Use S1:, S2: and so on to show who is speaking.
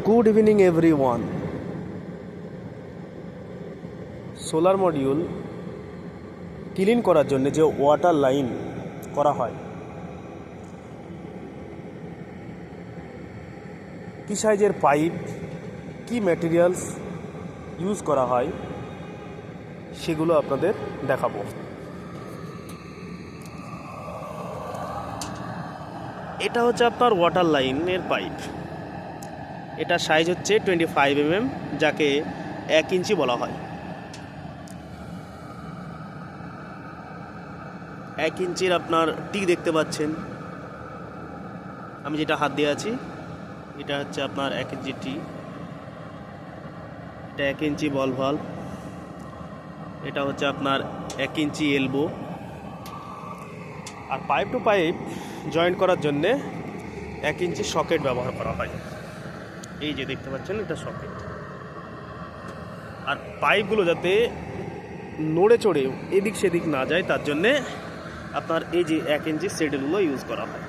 S1: Good evening everyone. Solar module clean করার জন্য যে ওয়াটার লাইন করা হয়, কী সাইজের পাইপ, কী ম্যাটেরিয়ালস ইউজ করা হয়, সেগুলো আপনাদের দেখাবো। এটা হচ্ছে আপনার ওয়াটার লাইনের পাইপ। এটা সাইজ হচ্ছে 25 mm, যাকে 1 ইঞ্চি বলা হয়। 1 ইঞ্চির আপনার টি দেখতে পাচ্ছেন, আমি যেটা হাত দিয়ে আছি এটা হচ্ছে আপনার 1 ইঞ্চি টি। এটা 1 ইঞ্চি বল ভাল্ব। এটা হচ্ছে আপনার 1 ইঞ্চি এলবো। আর পাইপ টু পাইপ জয়েন্ট করার জন্যে 1 ইঞ্চি সকেট ব্যবহার করা হয়। এই যে দেখতে পাচ্ছেন, এটা সকেট। আর পাইপগুলো যাতে নড়ে চড়ে এদিক সেদিক না যায়, তার জন্যে আপনার এই যে 1 ইঞ্চি সেটগুলো ইউজ করা হয়।